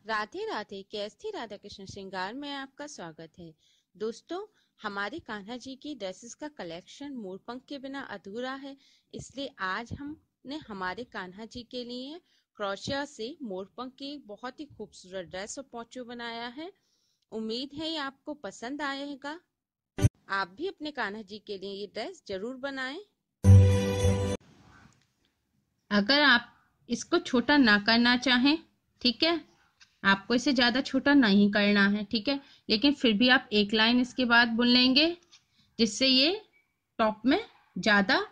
राधे राधे। कैस्थी राधा कृष्ण श्रृंगार में आपका स्वागत है। दोस्तों, हमारे कान्हा जी की ड्रेसेस का कलेक्शन मोरपंख के बिना अधूरा है, इसलिए आज हमने हमारे कान्हा जी के लिए क्रोशिया से मोरपंख की बहुत ही खूबसूरत ड्रेस और पोंचो बनाया है। उम्मीद है ये आपको पसंद आएगा। आप भी अपने कान्हा जी के लिए ये ड्रेस जरूर बनाएं। अगर आप इसको छोटा ना करना चाहें, ठीक है, आपको इसे ज्यादा छोटा नहीं करना है, ठीक है, लेकिन फिर भी आप एक लाइन इसके बाद बुन लेंगे जिससे ये टॉप में ज्यादा,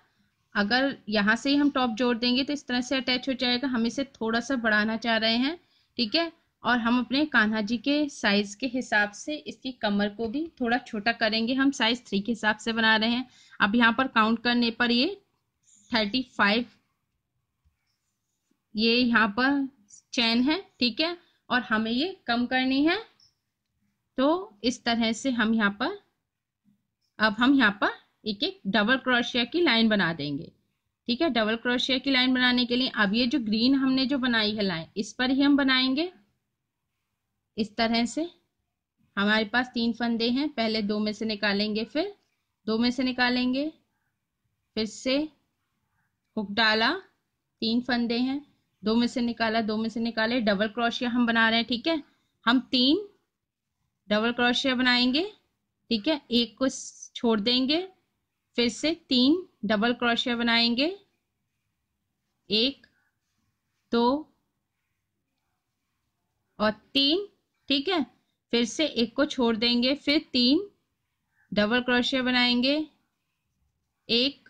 अगर यहाँ से ही हम टॉप जोड़ देंगे तो इस तरह से अटैच हो जाएगा। हम इसे थोड़ा सा बढ़ाना चाह रहे हैं, ठीक है, और हम अपने कान्हा जी के साइज के हिसाब से इसकी कमर को भी थोड़ा छोटा करेंगे। हम साइज 3 के हिसाब से बना रहे हैं। अब यहाँ पर काउंट करने पर ये 35 ये यहाँ पर चैन है, ठीक है, और हमें ये कम करनी है। तो इस तरह से हम यहाँ पर एक एक डबल क्रोशिया की लाइन बना देंगे, ठीक है। डबल क्रोशिया की लाइन बनाने के लिए अब ये जो ग्रीन हमने जो बनाई है लाइन, इस पर ही हम बनाएंगे। इस तरह से हमारे पास 3 फंदे हैं, पहले 2 में से निकालेंगे, फिर 2 में से निकालेंगे, फिर से हुक डाला, 3 फंदे हैं, 2 में से निकाला, 2 में से निकाले, डबल क्रोशिया हम बना रहे हैं, ठीक है। हम 3 डबल क्रोशिया बनाएंगे, ठीक है, एक को छोड़ देंगे, फिर से 3 डबल क्रोशिया बनाएंगे, 1 2 और 3, ठीक है, फिर से एक को छोड़ देंगे, फिर 3 डबल क्रोशिया बनाएंगे, 1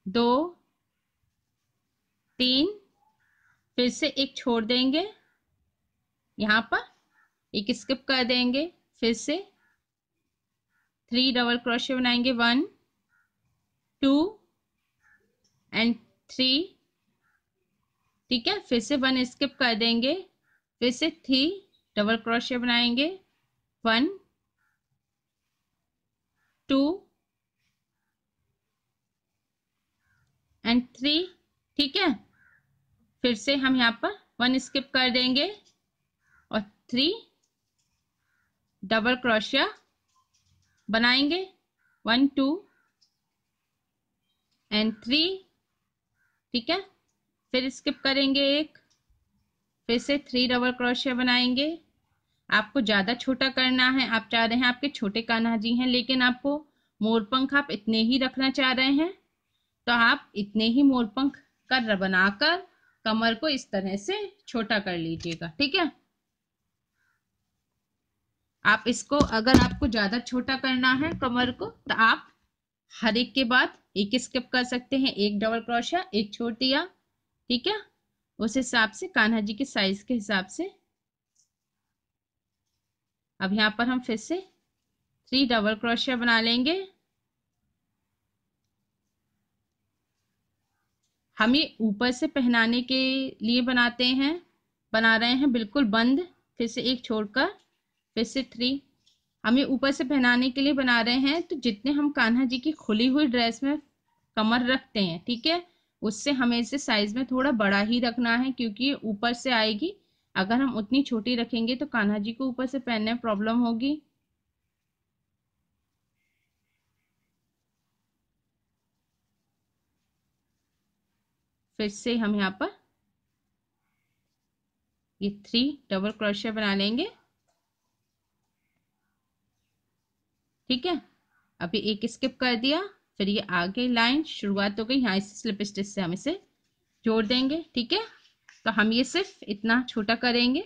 2 3, फिर से एक छोड़ देंगे, यहाँ पर एक स्किप कर देंगे, फिर से 3 डबल क्रोशिया बनाएंगे, 1 2 एंड 3, ठीक है, फिर से 1 स्किप कर देंगे, फिर से 3 डबल क्रोशिया बनाएंगे, 1 2 एंड 3, ठीक है, फिर से हम यहाँ पर 1 स्किप कर देंगे और 3 डबल क्रोशिया बनाएंगे, 1 2 एंड 3, ठीक है, फिर स्किप करेंगे एक, फिर से 3 डबल क्रोशिया बनाएंगे। आपको ज्यादा छोटा करना है, आप चाह रहे हैं आपके छोटे कान्हा जी हैं लेकिन आपको मोरपंख आप इतने ही रखना चाह रहे हैं, तो आप इतने ही मोरपंख कर बनाकर कमर को इस तरह से छोटा कर लीजिएगा, ठीक है। आप इसको अगर आपको ज्यादा छोटा करना है कमर को, तो आप हर एक के बाद एक स्किप कर सकते हैं, एक डबल क्रोशिया, एक छोड़ दिया, ठीक है, उस हिसाब से कान्हा जी के साइज के हिसाब से। अब यहाँ पर हम फिर से 3 डबल क्रोशिया बना लेंगे। हम ये ऊपर से पहनाने के लिए बना रहे हैं बिल्कुल बंद, फिर से एक छोड़कर, फिर से 3, हम ये ऊपर से पहनाने के लिए बना रहे हैं। तो जितने हम कान्हा जी की खुली हुई ड्रेस में कमर रखते हैं, ठीक है, उससे हमें इसे साइज में थोड़ा बड़ा ही रखना है, क्योंकि ये ऊपर से आएगी। अगर हम उतनी छोटी रखेंगे तो कान्हा जी को ऊपर से पहनने में प्रॉब्लम होगी। फिर से हम यहाँ पर ये 3 डबल क्रोशिया बना लेंगे, ठीक है। अभी एक स्किप कर दिया, फिर ये आगे लाइन शुरुआत हो गई, यहाँ से स्लिप स्टिच से हम इसे जोड़ देंगे, ठीक है। तो हम ये सिर्फ इतना छोटा करेंगे।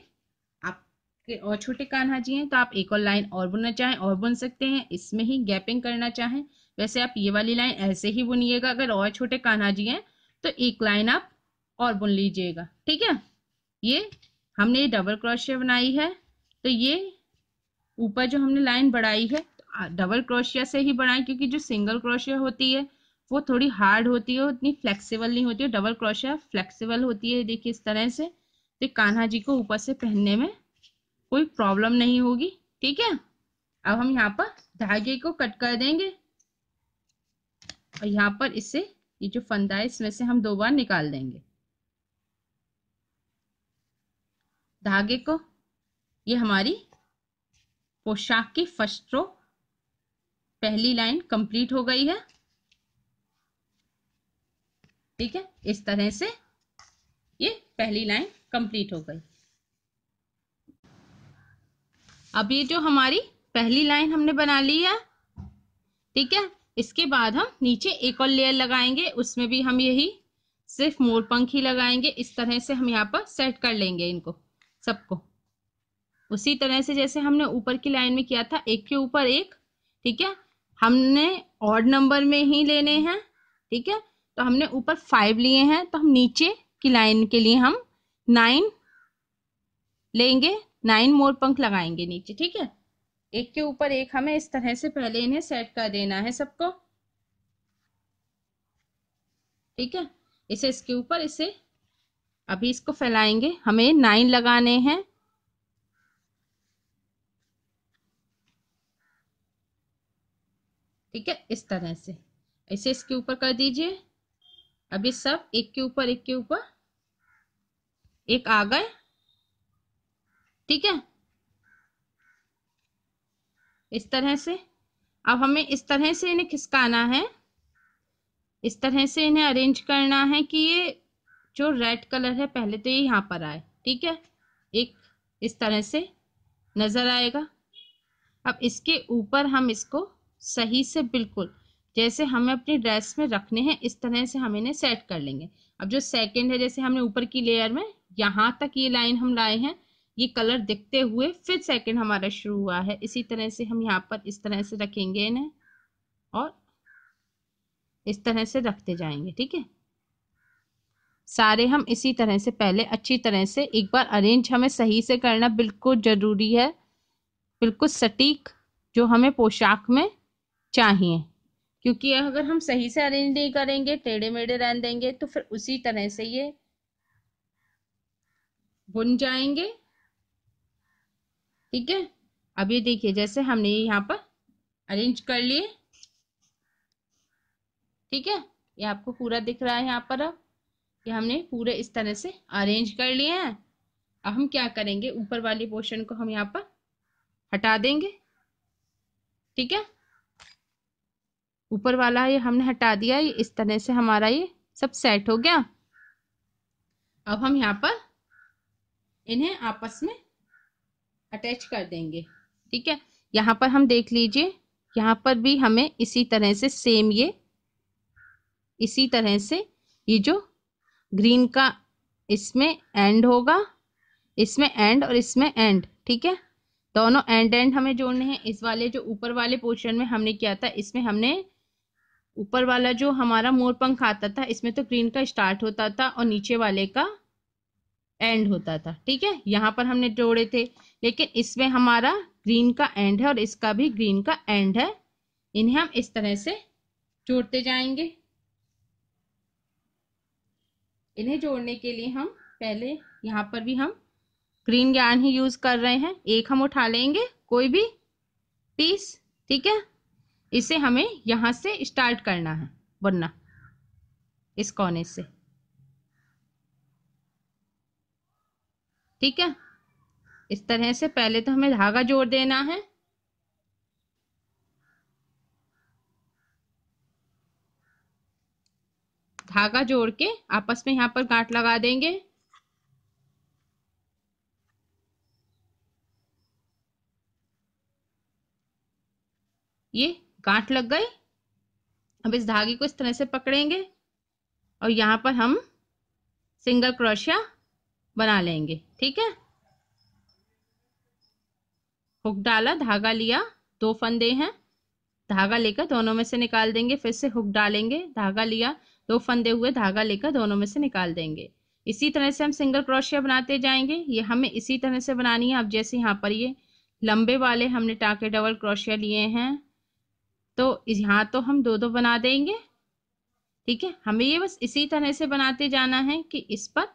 आपके और छोटे कान्हा जी हैं तो आप एक और लाइन और बुनना चाहें और बुन सकते हैं, इसमें ही गैपिंग करना चाहें वैसे आप ये वाली लाइन ऐसे ही बुनिएगा। अगर और छोटे कान्हा जी हैं तो एक लाइन आप और बुन लीजिएगा, ठीक है। ये हमने डबल क्रोशिया बनाई है, तो ये ऊपर जो हमने लाइन बढ़ाई है डबल क्रोशिया से ही बढ़ाएं, क्योंकि जो सिंगल क्रोशिया होती है वो थोड़ी हार्ड होती है, उतनी फ्लेक्सिबल नहीं होती है। डबल क्रोशिया फ्लेक्सिबल होती है, देखिए इस तरह से, तो कान्हा जी को ऊपर से पहनने में कोई प्रॉब्लम नहीं होगी, ठीक है। अब हम यहाँ पर धागे को कट कर देंगे और यहाँ पर इससे ये जो फंदा है इसमें से हम 2 बार निकाल देंगे। धागे को। ये हमारी पोशाक की फर्स्ट रो पहली लाइन कंप्लीट हो गई है। ठीक है, इस तरह से ये पहली लाइन कंप्लीट हो गई। अब ये जो हमारी पहली लाइन हमने बना ली है, ठीक है, इसके बाद हम नीचे एक और लेयर लगाएंगे, उसमें भी हम यही सिर्फ मोर पंख ही लगाएंगे। इस तरह से हम यहाँ पर सेट कर लेंगे इनको सबको, उसी तरह से जैसे हमने ऊपर की लाइन में किया था, एक के ऊपर एक। ठीक है, हमने ऑड नंबर में ही लेने हैं। ठीक है, तो हमने ऊपर 5 लिए हैं, तो हम नीचे की लाइन के लिए हम 9 लेंगे, 9 मोर पंख लगाएंगे नीचे। ठीक है, एक के ऊपर एक हमें इस तरह से पहले इन्हें सेट कर देना है सबको। ठीक है, इसे इसके ऊपर इसे अभी इसको फैलाएंगे, हमें 9 लगाने हैं। ठीक है, इस तरह से इसे इसके ऊपर कर दीजिए। अभी सब एक के ऊपर एक के ऊपर एक आ गए। ठीक है, इस तरह से अब हमें इस तरह से इन्हें खिसकाना है, इस तरह से इन्हें अरेंज करना है कि ये जो रेड कलर है पहले तो ये यहाँ पर आए। ठीक है, एक इस तरह से नजर आएगा। अब इसके ऊपर हम इसको सही से बिल्कुल जैसे हमें अपनी ड्रेस में रखने हैं इस तरह से हम इन्हें सेट कर लेंगे। अब जो सेकंड है, जैसे हमने ऊपर की लेयर में यहाँ तक ये लाइन हम लाए हैं, ये कलर दिखते हुए फिर सेकंड हमारा शुरू हुआ है, इसी तरह से हम यहाँ पर इस तरह से रखेंगे इन्हें और इस तरह से रखते जाएंगे। ठीक है, सारे हम इसी तरह से पहले अच्छी तरह से एक बार अरेंज हमें सही से करना बिल्कुल जरूरी है, बिल्कुल सटीक जो हमें पोशाक में चाहिए। क्योंकि अगर हम सही से अरेंज नहीं करेंगे, टेढ़े मेढ़े रहने देंगे, तो फिर उसी तरह से ये बुन जाएंगे। ठीक है, अब ये देखिए जैसे हमने ये यहाँ पर अरेंज कर लिए। ठीक है, ये आपको पूरा दिख रहा है यहाँ पर। अब ये हमने पूरे इस तरह से अरेंज कर लिए हैं। अब हम क्या करेंगे, ऊपर वाली पोर्शन को हम यहाँ पर हटा देंगे। ठीक है, ऊपर वाला ये हमने हटा दिया, ये इस तरह से हमारा ये सब सेट हो गया। अब हम यहाँ पर इन्हें आपस में अटैच कर देंगे। ठीक है, यहाँ पर हम देख लीजिए, यहाँ पर भी हमें इसी तरह से सेम ये इसी तरह से ये जो ग्रीन का इसमें एंड होगा, इसमें एंड और इसमें एंड। ठीक है, दोनों एंड एंड हमें जोड़ने हैं। इस वाले जो ऊपर वाले पोर्शन में हमने किया था, इसमें हमने ऊपर वाला जो हमारा मोर पंख आता था, इसमें तो ग्रीन का स्टार्ट होता था और नीचे वाले का एंड होता था। ठीक है, यहाँ पर हमने जोड़े थे, लेकिन इसमें हमारा ग्रीन का एंड है और इसका भी ग्रीन का एंड है। इन्हें हम इस तरह से जोड़ते जाएंगे। इन्हें जोड़ने के लिए हम पहले यहाँ पर भी हम ग्रीन यार्न ही यूज कर रहे हैं। एक हम उठा लेंगे कोई भी पीस। ठीक है, इसे हमें यहाँ से स्टार्ट करना है बुनना, इस कोने से। ठीक है, इस तरह से पहले तो हमें धागा जोड़ देना है। धागा जोड़ के आपस में यहाँ पर गांठ लगा देंगे। ये गांठ लग गई। अब इस धागे को इस तरह से पकड़ेंगे और यहाँ पर हम सिंगल क्रोशिया बना लेंगे। ठीक है, हुक डाला, धागा लिया, 2 फंदे हैं, धागा लेकर दोनों में से निकाल देंगे, फिर से हुक डालेंगे, धागा लिया, 2 फंदे हुए, धागा लेकर दोनों में से निकाल देंगे। इसी तरह से हम सिंगल क्रोशिया बनाते जाएंगे। ये हमें इसी तरह से बनानी है। अब जैसे यहाँ पर ये लंबे वाले हमने टाँके डबल क्रोशिया लिए हैं, तो यहाँ तो हम 2-2 बना देंगे। ठीक है, हमें ये बस इसी तरह से बनाते जाना है कि इस पर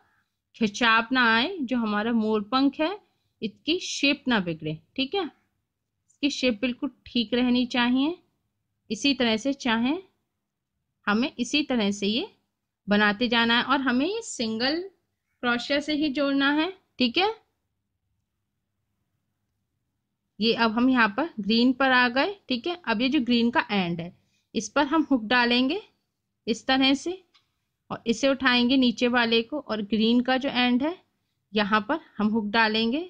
खिंचाव ना आए, जो हमारा मोर पंख है इसकी शेप ना बिगड़े। ठीक है, इसकी शेप बिल्कुल ठीक रहनी चाहिए। इसी तरह से चाहे हमें इसी तरह से ये बनाते जाना है और हमें ये सिंगल क्रोशिया से ही जोड़ना है। ठीक है, ये अब हम यहाँ पर ग्रीन पर आ गए। ठीक है, अब ये जो ग्रीन का एंड है इस पर हम हुक डालेंगे इस तरह से, और इसे उठाएंगे नीचे वाले को, और ग्रीन का जो एंड है यहाँ पर हम हुक डालेंगे।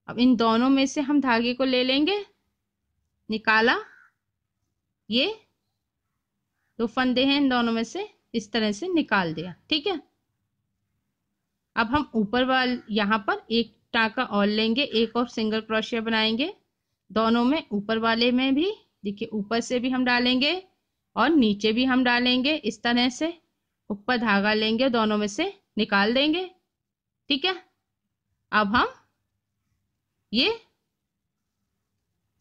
अब इन दोनों में से हम धागे को ले लेंगे, निकाला, ये दो फंदे हैं इन दोनों में से, इस तरह से निकाल दिया। ठीक है, अब हम ऊपर वाले यहाँ पर एक टाँका और लेंगे, एक और सिंगल क्रोशिया बनाएंगे दोनों में, ऊपर वाले में भी देखिए ऊपर से भी हम डालेंगे और नीचे भी हम डालेंगे इस तरह से, ऊपर धागा लेंगे दोनों में से निकाल देंगे। ठीक है, अब हम ये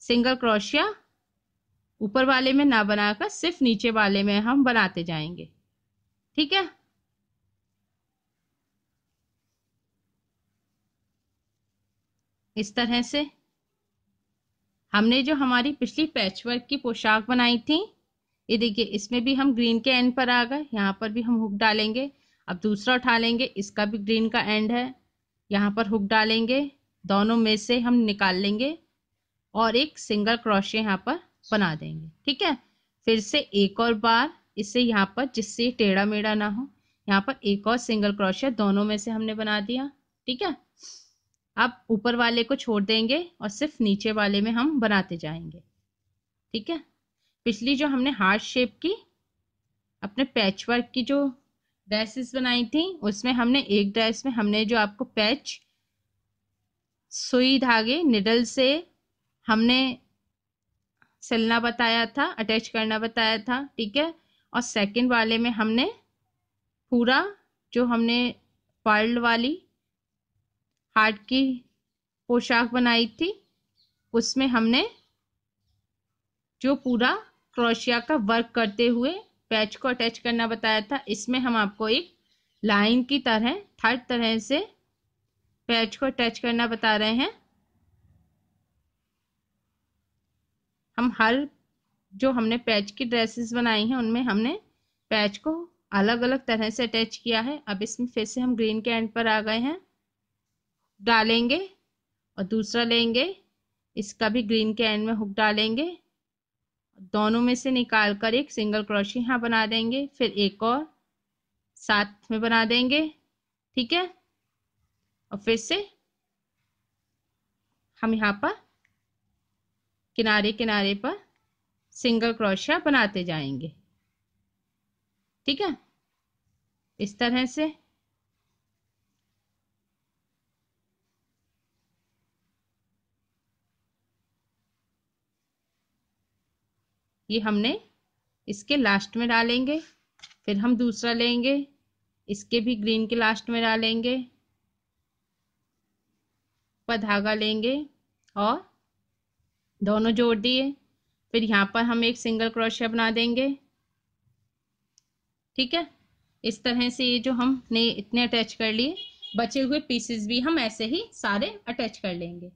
सिंगल क्रोशिया ऊपर वाले में ना बनाकर सिर्फ नीचे वाले में हम बनाते जाएंगे। ठीक है, इस तरह से हमने जो हमारी पिछली पैचवर्क की पोशाक बनाई थी, ये देखिए इसमें भी हम ग्रीन के एंड पर आ गए, यहाँ पर भी हम हुक डालेंगे। अब दूसरा उठा लेंगे, इसका भी ग्रीन का एंड है, यहाँ पर हुक डालेंगे, दोनों में से हम निकाल लेंगे और एक सिंगल क्रोशिया यहाँ पर बना देंगे। ठीक है, फिर से एक और बार इसे यहाँ पर, जिससे टेढ़ा मेढ़ा ना हो, यहाँ पर एक और सिंगल क्रोशिया दोनों में से हमने बना दिया। ठीक है, अब ऊपर वाले को छोड़ देंगे और सिर्फ नीचे वाले में हम बनाते जाएंगे। ठीक है, पिछली जो हमने हार्ट शेप की अपने पैचवर्क की जो ड्रेसेस बनाई थी, उसमें हमने एक ड्रेस में हमने जो आपको पैच सुई धागे निडल से हमने सिलना बताया था, अटैच करना बताया था। ठीक है, और सेकंड वाले में हमने पूरा जो हमने पर्ल वाली हार्ट की पोशाक बनाई थी, उसमें हमने जो पूरा क्रोशिया का वर्क करते हुए पैच को अटैच करना बताया था। इसमें हम आपको एक लाइन की तरह थर्ड तरह से पैच को अटैच करना बता रहे हैं। हम हर जो हमने पैच की ड्रेसेस बनाई हैं उनमें हमने पैच को अलग अलग तरह से अटैच किया है। अब इसमें फिर से हम ग्रीन के एंड पर आ गए हैं, डालेंगे और दूसरा लेंगे, इसका भी ग्रीन के एंड में हुक डालेंगे, दोनों में से निकाल कर एक सिंगल क्रोशिया यहाँ बना देंगे, फिर एक और साथ में बना देंगे। ठीक है, और फिर से हम यहाँ पर किनारे किनारे पर सिंगल क्रोशिया बनाते जाएंगे। ठीक है, इस तरह से ये हमने इसके लास्ट में डालेंगे, फिर हम दूसरा लेंगे, इसके भी ग्रीन के लास्ट में डालेंगे, पर धागा लेंगे और दोनों जोड़ दिए, फिर यहाँ पर हम एक सिंगल क्रोशिया बना देंगे। ठीक है, इस तरह से ये जो हमने इतने अटैच कर लिए, बचे हुए पीसेस भी हम ऐसे ही सारे अटैच कर लेंगे।